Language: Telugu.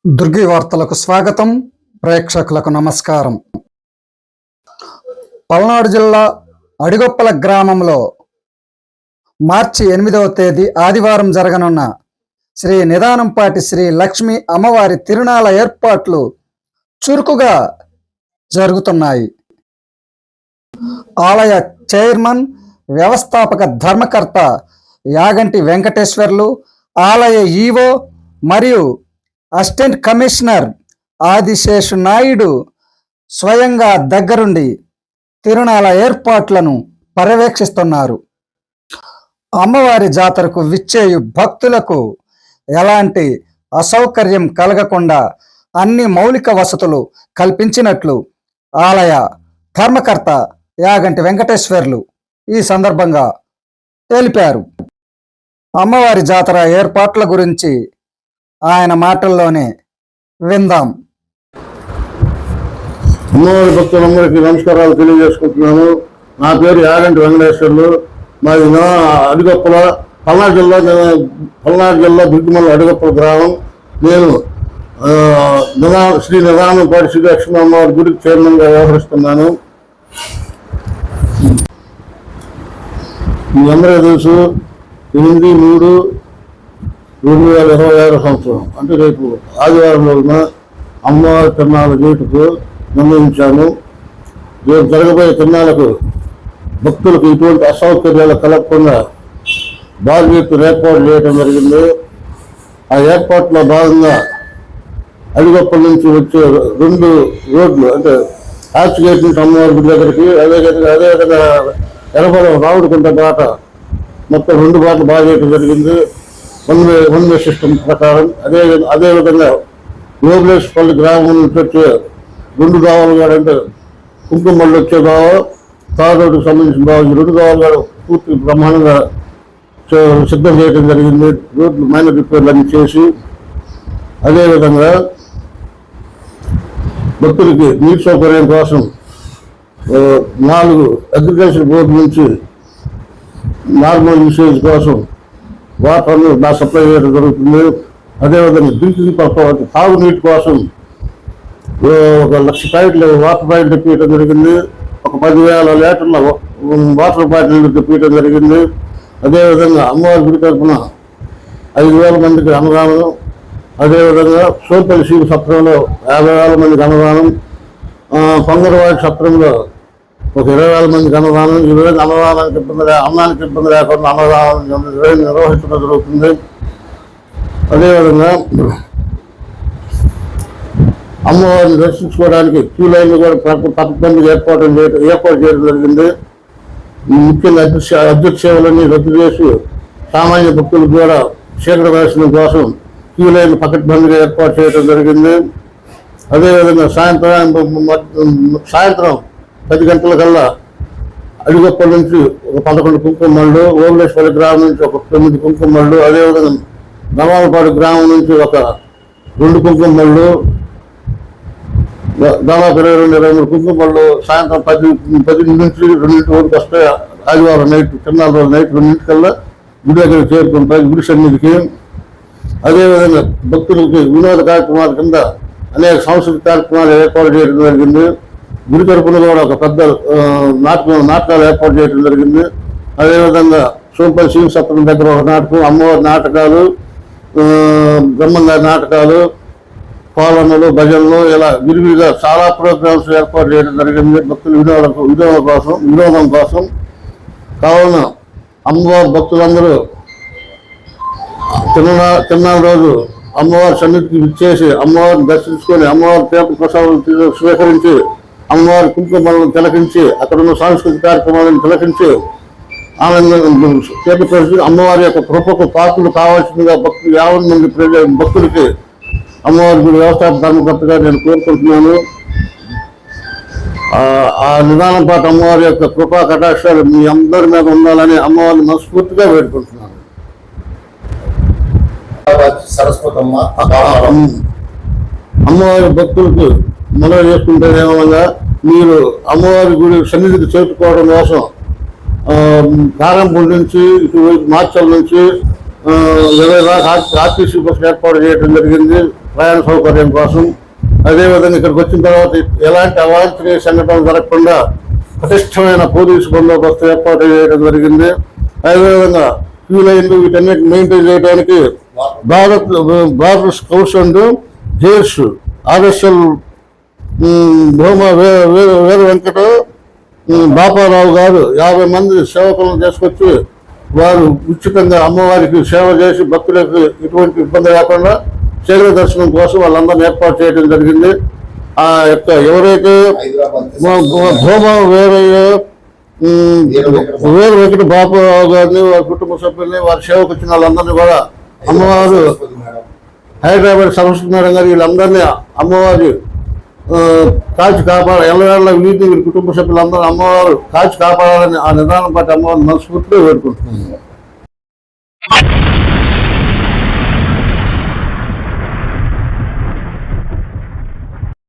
దుర్గి వార్తలకు స్వాగతం. ప్రేక్షకులకు నమస్కారం. పల్నాడు జిల్లా అడిగొప్పల గ్రామంలో మార్చి 8వ తేదీ ఆదివారం జరగనున్న శ్రీ నిదానంపాటి శ్రీ లక్ష్మీ అమ్మవారి తిరునాళ్ళ ఏర్పాట్లు చురుకుగా జరుగుతున్నాయి. ఆలయ చైర్మన్, వ్యవస్థాపక ధర్మకర్త యాగంటి వెంకటేశ్వర్లు, ఆలయ ఈవో మరియు అసిస్టెంట్ కమిషనర్ ఆదిశేషు నాయుడు స్వయంగా దగ్గరుండి తిరునాళ్ళ ఏర్పాట్లను పర్యవేక్షిస్తున్నారు. అమ్మవారి జాతరకు విచ్చేయు భక్తులకు ఎలాంటి అసౌకర్యం కలగకుండా అన్ని మౌలిక వసతులు కల్పించినట్లు ఆలయ ధర్మకర్త యాగంటి వెంకటేశ్వర్లు ఈ సందర్భంగా తెలిపారు. అమ్మవారి జాతర ఏర్పాట్ల గురించి ఆయన మాటల్లోనే విందాం. అమ్మవారి భక్తులందరికీ నమస్కారాలు తెలియజేసుకుంటున్నాను. నా పేరు యాగంటి వెంకటేశ్వర్లు. మాది అడిగొప్పల పల్నాడు జిల్లా బిడ్డుమల్ల అడిగొప్పల గ్రామం. నేను శ్రీ నిదానంపాటి శ్రీ లక్ష్మీ అమ్మవారి గుడికి చైర్మన్గా వ్యవహరిస్తున్నాను. మీ అందరికీ తెలుసు, 8/3/2026 సంవత్సరం అంటే రేపు ఆదివారం రోజున అమ్మవారి తిరునాళ్ళ గేటుకు నిర్ణయించాము. రేపు జరగబోయే తిరునాళ్ళకు భక్తులకు ఇటువంటి అసౌకర్యాలు కలగకుండా భారీ ఎత్తున ఏర్పాటు చేయడం జరిగింది. ఆ ఏర్పాట్లో భాగంగా అడిగొప్పల నుంచి వచ్చే 2 రోడ్లు అంటే ఆర్చ్ గేట్ నుంచి అమ్మవారి గుడి దగ్గరికి, అదేవిధంగా ఎర్రపల్లి రావుడికుంట బాట, మొత్తం 2 బాటలు బాగా చేయడం జరిగింది వన్ వే సిస్టమ్ ప్రకారం. అదేవిధంగా గోబులేశ్వరపల్లి గ్రామం నుంచి వచ్చే 2 దావాలు అంటే కుంకుమళ్ళు వచ్చే దావ, తారోడ్డుకు సంబంధించిన దావ, ఈ 2 దావాలు పూర్తి బ్రహ్మాండంగా సిద్ధం చేయడం జరిగింది. రోడ్లు మైనర్ రిపేర్లు అన్ని చేసి, అదేవిధంగా భక్తులకి నీటి సౌకర్యం కోసం 4 అగ్రికల్చర్ బోర్డు నుంచి నార్మల్ యూసేజ్ కోసం వాటర్ను సప్లై చేయడం జరుగుతుంది. అదేవిధంగా డ్రింకింగ్ పర్పస్ తాగునీటి కోసం 1,00,000 ప్యాకెట్లు వాటర్ బాటిల్ తెప్పించడం జరిగింది. 10,000 లీటర్ల వాటర్ బాటిల్ తెప్పించడం జరిగింది. అదేవిధంగా అమ్మవారి గుడి తరఫున 5,000 మందికి అన్నదానం, అదేవిధంగా సోపల్లి శివ సత్రంలో 50,000 మందికి అన్నదానం, పొంగరవాడి సత్రంలో 20,000 మందికి అన్నదానం. ఈ విధంగా అన్నదానానికి అన్నానికి ఇబ్బంది లేకుండా అన్నదానం నిర్వహించడం జరుగుతుంది. అదేవిధంగా అమ్మవారిని దర్శించుకోవడానికి క్యూ లైన్లు కూడా పక్కబందికి ఏర్పాటు చేయడం జరిగింది. ముఖ్యంగా అధ్యక్ష సేవలన్నీ రద్దు చేసి సామాన్య భక్తుల ద్వారా శీఘ్ర దర్శనం కోసం క్యూ లైన్ పక్కబందిగా ఏర్పాటు చేయడం జరిగింది. అదేవిధంగా సాయంత్రం 10 గంటల కల్లా అడిగొప్పల నుంచి 11 కుంకుమళ్ళు, ఓబులేశ్వరి గ్రామం నుంచి 9 కుంకుమళ్ళు, అదేవిధంగా నవాలపాడు గ్రామం నుంచి 2 కుంకుమళ్ళు, దాదాపు 22-23 కుంకుమళ్ళు సాయంత్రం 10 నుంచి 2 వరకు వస్తాయి. ఆదివారం నైట్, తిరునాళ్ళ రోజు నైట్ 2 కల్లా గుడి దగ్గర చేరుకుంటాయి, గుడి సన్నిధికి. అదేవిధంగా భక్తులకి వినోద కార్యక్రమాల కింద అనేక సాంస్కృతిక కార్యక్రమాలు ఏర్పాటు చేయడం జరిగింది. గుడి తరపున కూడా ఒక పెద్ద నాటకాలు ఏర్పాటు చేయడం జరిగింది. అదేవిధంగా సోంపల్లి శివ సత్రం దగ్గర ఒక నాటకం, అమ్మవారి నాటకాలు, బ్రహ్మంగారి నాటకాలు, పాలనలు, భజనలు, ఇలా విరివిగా చాలా ప్రోగ్రామ్స్ ఏర్పాటు చేయడం జరిగింది భక్తుల వినోదం కోసం. కావున అమ్మవారి భక్తులందరూ తిరునాళ్ళ రోజు అమ్మవారి సన్నిధికి విచ్చేసి అమ్మవారిని దర్శించుకొని అమ్మవారి తీర్థ ప్రసాదం స్వీకరించి అమ్మవారి కుంకుమలను తిలకించి అక్కడ ఉన్న సాంస్కృతిక కార్యక్రమాలను తిలకించి ఆనందం తీర్థ అమ్మవారి యొక్క కృపకు పాత్రలు కావాల్సిందిగా 50 మంది భక్తులకి అమ్మవారి గుడి వ్యవస్థాపక ధర్మకర్తగా నేను కోరుకుంటున్నాను. ఆ నిదానంపాటి అమ్మవారి యొక్క కృపా కటాక్షాలు మీ అందరి మీద ఉండాలని అమ్మవారిని మనస్ఫూర్తిగా వేడుకుంటున్నాను. అమ్మవారి భక్తులకు మనవి చేసుకుంటే ఏమనగా, మీరు అమ్మవారి గుడి సన్నిధికి చేరుకోవడం కోసం కారంపూడి నుంచి ఇటువైపు మార్చల్ నుంచి 20 దాకా ఆర్టీసీ బస్సు ఏర్పాటు చేయడం జరిగింది. ప్రయాణ సౌకర్యం కోసం. అదేవిధంగా ఇక్కడికి వచ్చిన తర్వాత ఎలాంటి అవాంఛనీయ సంఘటనలు జరగకుండా పటిష్టమైన పోలీసు బందోబస్తు ఏర్పాటు చేయడం జరిగింది. అదేవిధంగా క్యూ లైన్లు వీటన్నిటిని మెయింటైన్ చేయడానికి Bharat scouts and guides R S L Bhuma Veera Venkata Baparao గారు 50 మంది సేవకులను తీసుకొచ్చి వారు ఉచితంగా అమ్మవారికి సేవ చేసి భక్తులకు ఎటువంటి ఇబ్బంది లేకుండా శైల దర్శనం కోసం వాళ్ళందరినీ ఏర్పాటు చేయడం జరిగింది. ఆ యొక్క ఎవరైతే భూమా వీర వెంకట బాపారావు గారిని వారి కుటుంబ సభ్యుల్ని వారి సేవకు వచ్చిన వాళ్ళందరినీ కూడా అమ్మవారు హైదరాబాద్ సరస్వతి మేడం గారు వీళ్ళందరినీ అమ్మవారి కాచి ఎల్లవేళ్ళ వీటిని వీరి కుటుంబ సభ్యులందరూ అమ్మవారు కాచి కాపాడాలని ఆ నిదానం బట్టి అమ్మవారిని మనస్ఫూర్తిగా వేడుకుంటున్నాను.